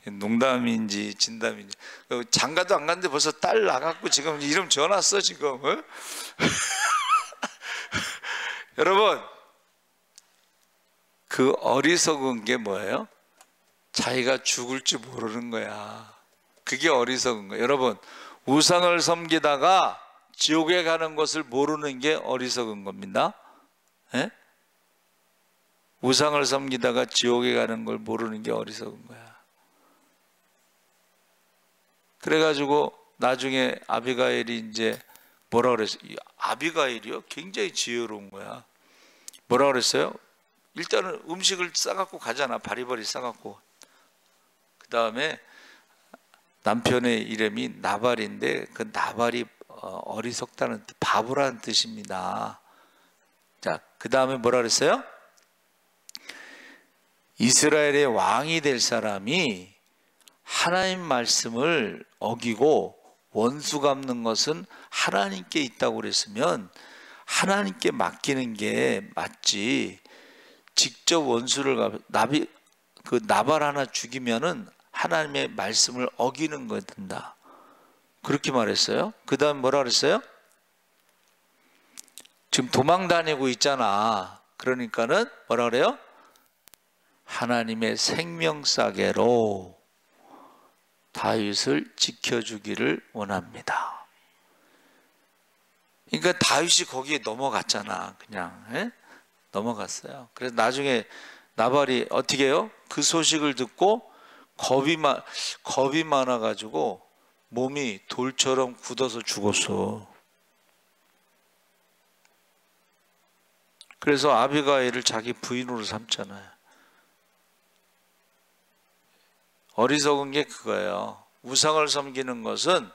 농담인지 진담인지. 장가도 안 갔는데 벌써 딸 나갔고 지금 이름 지어놨어 지금. 여러분 그 어리석은 게 뭐예요? 자기가 죽을지 모르는 거야. 그게 어리석은 거예요. 여러분 우상을 섬기다가 지옥에 가는 것을 모르는 게 어리석은 겁니다. 예? 우상을 섬기다가 지옥에 가는 걸 모르는 게 어리석은 거야. 그래가지고 나중에 아비가일이 이제 뭐라 그랬어요? 아비가일이요? 굉장히 지혜로운 거야. 뭐라 그랬어요? 일단은 음식을 싸갖고 가잖아. 바리바리 싸갖고. 그 다음에 남편의 이름이 나발인데 그 나발이 어리석다는 뜻, 바보라는 뜻입니다. 자, 그 다음에 뭐라 그랬어요? 이스라엘의 왕이 될 사람이 하나님 말씀을 어기고 원수 갚는 것은 하나님께 있다고 그랬으면 하나님께 맡기는 게 맞지. 직접 원수를 그 나발 하나 죽이면은 하나님의 말씀을 어기는 거 된다. 그렇게 말했어요. 그 다음 뭐라 그랬어요? 지금 도망 다니고 있잖아. 그러니까는 뭐라 그래요? 하나님의 생명싸개로 다윗을 지켜주기를 원합니다. 그러니까 다윗이 거기에 넘어갔잖아. 그냥 넘어갔어요. 그래서 나중에 나발이 어떻게 해요? 그 소식을 듣고 겁이 많아가지고 몸이 돌처럼 굳어서 죽었어. 그래서 아비가일을 자기 부인으로 삼잖아요. 어리석은 게 그거예요. 우상을 섬기는 것은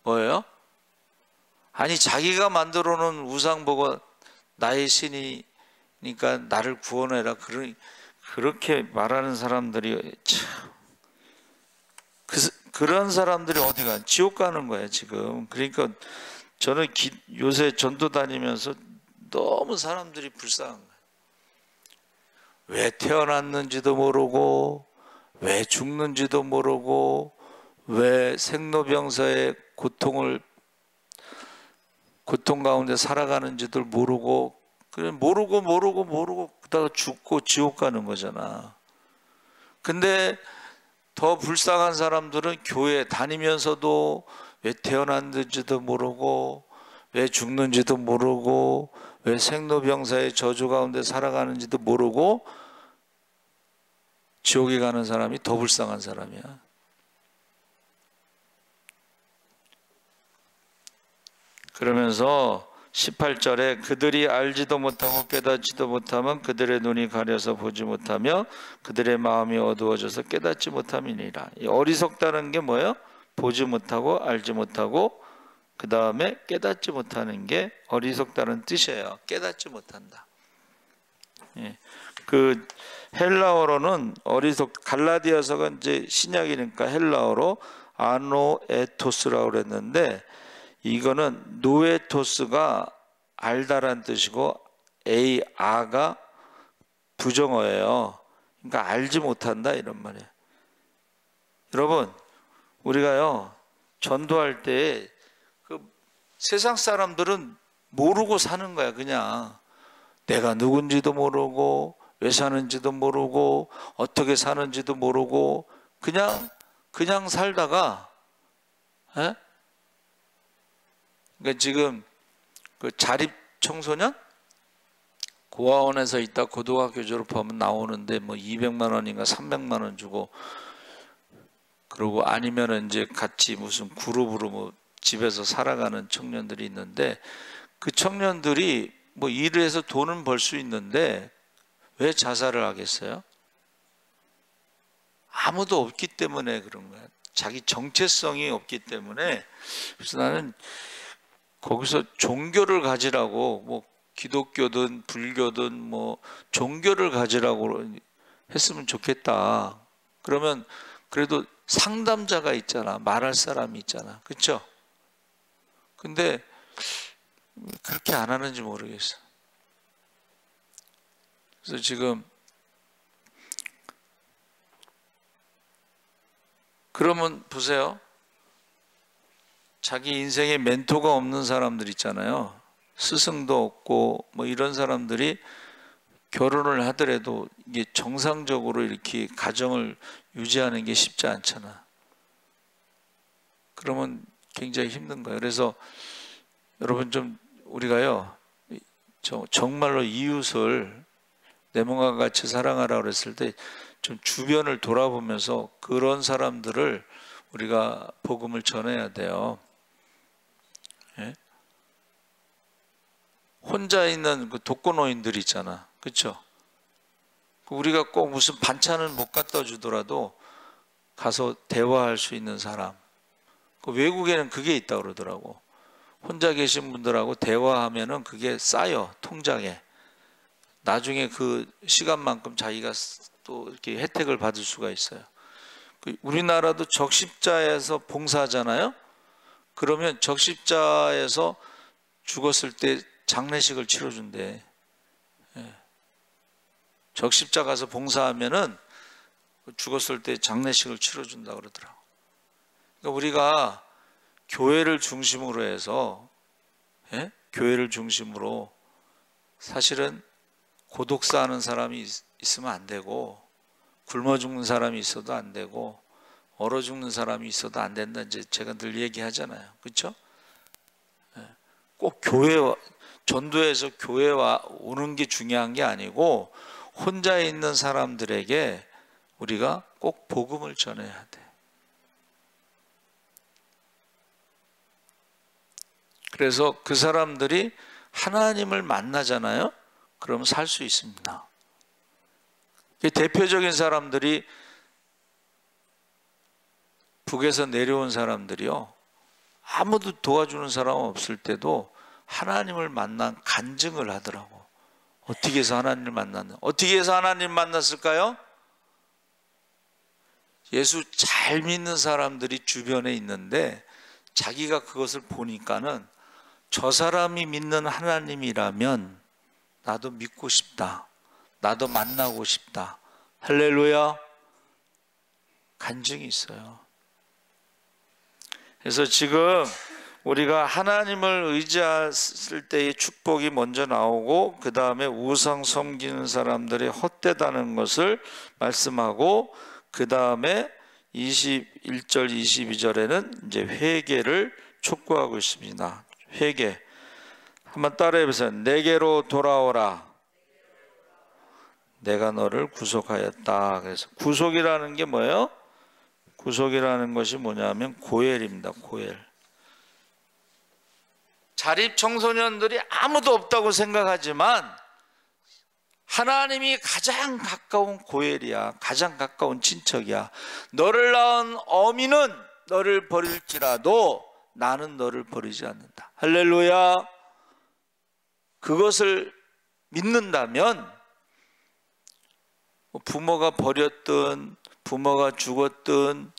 뭐예요? 아니 자기가 만들어 놓은 우상 보고 나의 신이니까 나를 구원해라. 그렇게 말하는 사람들이 참 그런 사람들이 어디가 지옥 가는 거예요 지금. 그러니까 저는 요새 전도 다니면서 너무 사람들이 불쌍한 거예요. 왜 태어났는지도 모르고 왜 죽는지도 모르고 왜 생로병사의 고통 가운데 살아가는지도 모르고 그래 모르고 그러다가 죽고 지옥 가는 거잖아. 근데 더 불쌍한 사람들은 교회 다니면서도 왜 태어났는지도 모르고 왜 죽는지도 모르고 왜 생로병사의 저주 가운데 살아가는지도 모르고 지옥에 가는 사람이 더 불쌍한 사람이야. 그러면서 18절에 그들이 알지도 못하고 깨닫지도 못하면 그들의 눈이 가려서 보지 못하며 그들의 마음이 어두워져서 깨닫지 못함이니라. 이 어리석다는 게 뭐예요? 보지 못하고 알지 못하고 그 다음에 깨닫지 못하는 게 어리석다는 뜻이에요. 깨닫지 못한다. 예. 그 헬라어로는 갈라디아서가 이제 신약이니까 헬라어로 아노에토스라고 그랬는데 이거는 노에토스가 알다란 뜻이고 아가 부정어예요. 그러니까 알지 못한다 이런 말이에요. 여러분 우리가요 전도할 때 그 세상 사람들은 모르고 사는 거야. 그냥 내가 누군지도 모르고 왜 사는지도 모르고 어떻게 사는지도 모르고 그냥 살다가 에? 그러니까 지금 그 자립 청소년 고아원에서 있다 고등학교 졸업하면 나오는데 뭐 200만 원인가 300만 원 주고 그러고 아니면은 이제 같이 무슨 그룹으로 뭐 집에서 살아가는 청년들이 있는데 그 청년들이 뭐 일을 해서 돈은 벌 수 있는데 왜 자살을 하겠어요? 아무도 없기 때문에 그런 거야. 자기 정체성이 없기 때문에. 그래서 나는 거기서 종교를 가지라고 뭐 기독교든 불교든 뭐 종교를 가지라고 했으면 좋겠다. 그러면 그래도 상담자가 있잖아. 말할 사람이 있잖아. 그렇죠? 근데 그렇게 안 하는지 모르겠어. 그래서 지금 그러면 보세요. 자기 인생에 멘토가 없는 사람들 있잖아요. 스승도 없고 뭐 이런 사람들이 결혼을 하더라도 이게 정상적으로 이렇게 가정을 유지하는 게 쉽지 않잖아. 그러면 굉장히 힘든 거예요. 그래서 여러분 좀 우리가요 정말로 이웃을 내 몸과 같이 사랑하라 그랬을 때 좀 주변을 돌아보면서 그런 사람들을 우리가 복음을 전해야 돼요. 예? 혼자 있는 그 독거노인들 있잖아. 그렇죠? 우리가 꼭 무슨 반찬을 못 갖다 주더라도 가서 대화할 수 있는 사람. 그 외국에는 그게 있다고 그러더라고. 혼자 계신 분들하고 대화하면은 그게 쌓여 통장에. 나중에 그 시간만큼 자기가 또 이렇게 혜택을 받을 수가 있어요. 우리나라도 적십자에서 봉사하잖아요. 그러면 적십자에서 죽었을 때 장례식을 치러준대. 적십자 가서 봉사하면은 죽었을 때 장례식을 치러준다 그러더라고. 그러니까 우리가 교회를 중심으로 해서 교회를 중심으로 사실은 고독사하는 사람이 있으면 안 되고 굶어 죽는 사람이 있어도 안 되고 얼어 죽는 사람이 있어도 안 된다. 이제 제가 늘 얘기하잖아요. 그렇죠? 꼭 전도에서 교회와 오는 게 중요한 게 아니고 혼자 있는 사람들에게 우리가 꼭 복음을 전해야 돼. 그래서 그 사람들이 하나님을 만나잖아요. 그럼 살 수 있습니다. 대표적인 사람들이 북에서 내려온 사람들이요, 아무도 도와주는 사람 없을 때도 하나님을 만난 간증을 하더라고. 어떻게 해서 하나님을 만났나? 어떻게 해서 하나님 만났을까요? 예수 잘 믿는 사람들이 주변에 있는데 자기가 그것을 보니까는 저 사람이 믿는 하나님이라면 나도 믿고 싶다, 나도 만나고 싶다. 할렐루야. 간증이 있어요. 그래서 지금 우리가 하나님을 의지했을 때의 축복이 먼저 나오고, 그 다음에 우상 섬기는 사람들이 헛되다는 것을 말씀하고, 그 다음에 21절 22절에는 이제 회개를 촉구하고 있습니다. 회개. 한번 따라해 보세요. 내게로 돌아오라. 내가 너를 구속하였다. 그래서 구속이라는 게 뭐예요? 구속이라는 것이 뭐냐면 고엘입니다. 고엘. 자립 청소년들이 아무도 없다고 생각하지만 하나님이 가장 가까운 고엘이야. 가장 가까운 친척이야. 너를 낳은 어미는 너를 버릴지라도 나는 너를 버리지 않는다. 할렐루야. 그것을 믿는다면 부모가 버렸든 부모가 죽었든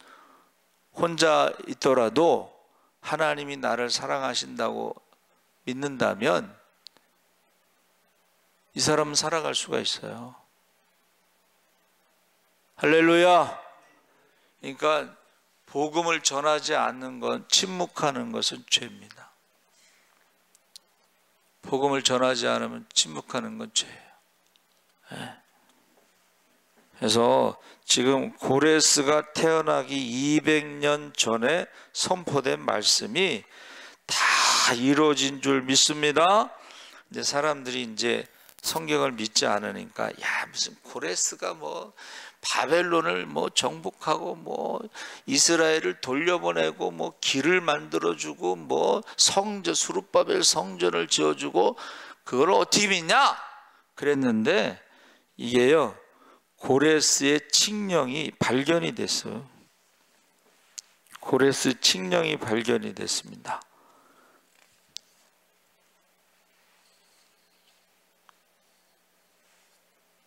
혼자 있더라도 하나님이 나를 사랑하신다고 믿는다면 이 사람은 살아갈 수가 있어요. 할렐루야. 그러니까 복음을 전하지 않는 건, 침묵하는 것은 죄입니다. 복음을 전하지 않으면 침묵하는 건 죄예요. 네. 그래서 지금 고레스가 태어나기 200년 전에 선포된 말씀이 다 이루어진 줄 믿습니다. 이제 사람들이 이제 성경을 믿지 않으니까, 야, 무슨 고레스가 뭐 바벨론을 뭐 정복하고 뭐 이스라엘을 돌려보내고 뭐 길을 만들어주고 뭐 성전, 수룹바벨 성전을 지어주고 그걸 어떻게 믿냐? 그랬는데 이게요, 고레스의 칙령이 발견이 됐어요. 고레스 칙령이 발견이 됐습니다.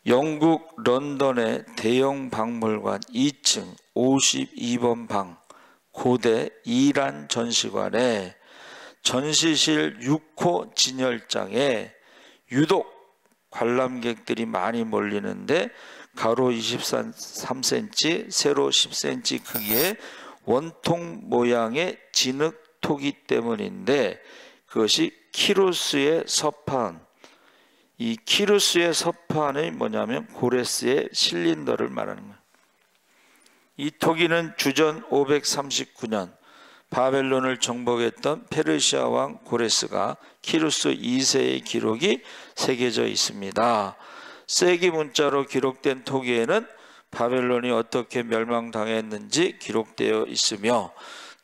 영국 런던의 대형 박물관 2층 52번 방 고대 이란 전시관에 전시실 6호 진열장에 유독 관람객들이 많이 몰리는데, 가로 23cm, 세로 10cm 크기의 원통 모양의 진흙토기 때문인데, 그것이 키루스의 서판. 이 키루스의 서판이 뭐냐면 고레스의 실린더를 말하는 거예요. 이 토기는 주전 539년 바벨론을 정복했던 페르시아 왕 고레스가 키루스 2세의 기록이 새겨져 있습니다. 세기 문자로 기록된 토기에는 바벨론이 어떻게 멸망당했는지 기록되어 있으며,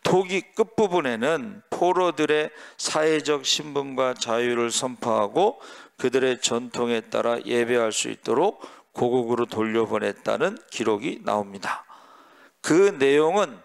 토기 끝부분에는 포로들의 사회적 신분과 자유를 선포하고 그들의 전통에 따라 예배할 수 있도록 고국으로 돌려보냈다는 기록이 나옵니다. 그 내용은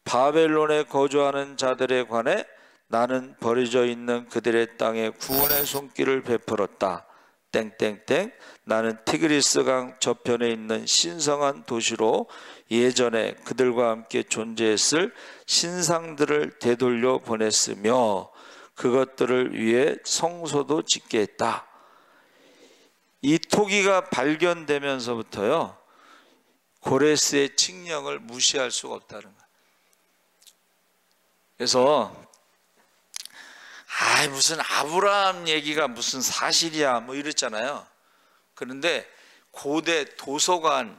바벨론에 거주하는 자들에 관해 나는 버려져 있는 그들의 땅에 구원의 손길을 베풀었다. 땡땡땡. 나는 티그리스강 저편에 있는 신성한 도시로 예전에 그들과 함께 존재했을 신상들을 되돌려 보냈으며 그것들을 위해 성소도 짓게 했다. 이 토기가 발견되면서부터요, 고레스의 칙령을 무시할 수가 없다는 거예요. 그래서 무슨 아브라함 얘기가 무슨 사실이야 뭐 이랬잖아요. 그런데 고대 도서관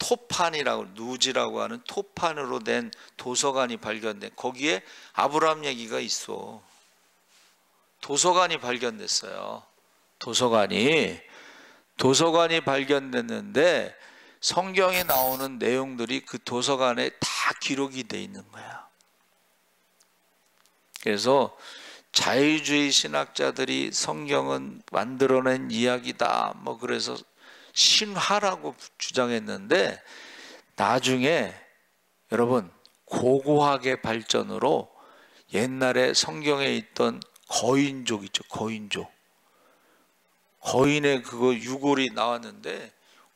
토판이라고, 누지라고 하는 토판으로 된 도서관이 발견된, 거기에 아브라함 얘기가 있어. 도서관이 발견됐어요. 도서관이 발견됐는데 성경에 나오는 내용들이 그 도서관에 다 기록이 돼 있는 거야. 그래서 자유주의 신학자들이 성경은 만들어낸 이야기다 뭐 그래서 신화라고 주장했는데, 나중에 여러분 고고학의 발전으로 옛날에 성경에 있던 거인족 있죠, 거인족. 거인의 그거 유골이 나왔는데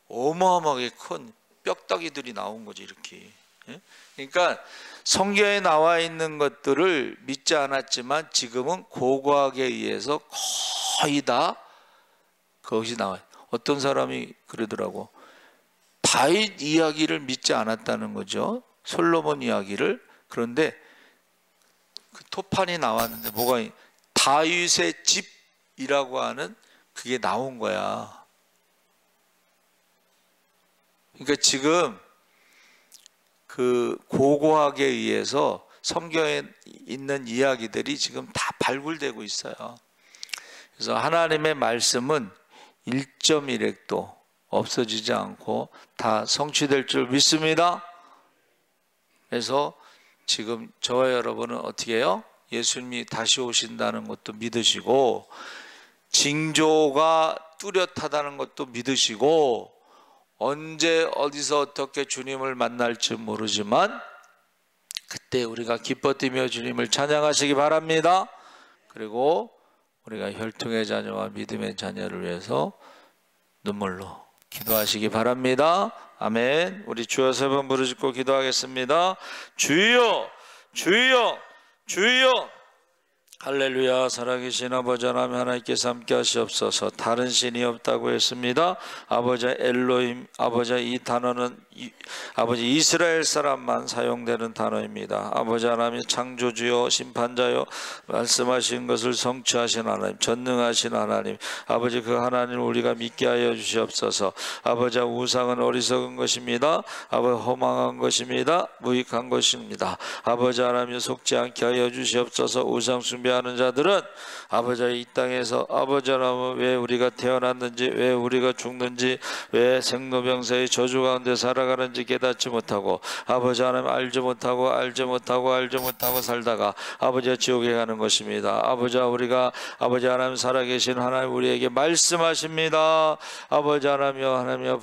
어마어마하게 큰 뼈다귀들이 나온 거지, 이렇게. 그러니까 성경에 나와 있는 것들을 믿지 않았지만 지금은 고고학에 의해서 거의 다 그것이 나와요. 어떤 사람이 그러더라고. 다윗 이야기를 믿지 않았다는 거죠, 솔로몬 이야기를. 그런데 그 토판이 나왔는데 뭐가, 다윗의 집이라고 하는 그게 나온 거야. 그러니까 지금 그 고고학에 의해서 성경에 있는 이야기들이 지금 다 발굴되고 있어요. 그래서 하나님의 말씀은 1.1핵도 없어지지 않고 다 성취될 줄 믿습니다. 그래서 지금 저와 여러분은 어떻게 해요? 예수님이 다시 오신다는 것도 믿으시고, 징조가 뚜렷하다는 것도 믿으시고, 언제 어디서 어떻게 주님을 만날지 모르지만 그때 우리가 기뻐 뛰며 주님을 찬양하시기 바랍니다. 그리고 우리가 혈통의 자녀와 믿음의 자녀를 위해서 눈물로 기도하시기 바랍니다. 아멘. 우리 주여 세 번 부르짖고 기도하겠습니다. 주여, 주여, 주여. 할렐루야. 살아계신 아버지 하나님, 하나님께서 함께 하시옵소서. 다른 신이 없다고 했습니다. 아버지 엘로힘, 아버지 이 단어는 아버지 이스라엘 사람만 사용되는 단어입니다. 아버지 하나님, 창조주요 심판자요, 말씀하신 것을 성취하신 하나님, 전능하신 하나님, 아버지 그 하나님을 우리가 믿게 하여 주시옵소서. 아버지 우상은 어리석은 것입니다. 아버지 허망한 것입니다. 무익한 것입니다. 아버지 하나님 속지 않게 하여 주시옵소서. 우상 숭배하는 자들은 아버지 이 땅에서 아버지 하나님 왜 우리가 태어났는지, 왜 우리가 죽는지, 왜 생로병사의 저주 가운데 살아가는지 깨닫지 못하고, 아버지 하나님 알지 못하고 살다가 아버지가 지옥에 가는 것입니다. 아버지 우리가 아버지 하나님 살아계신 하나님 우리에게 말씀하십니다. 아버지 하나님여, 하나님여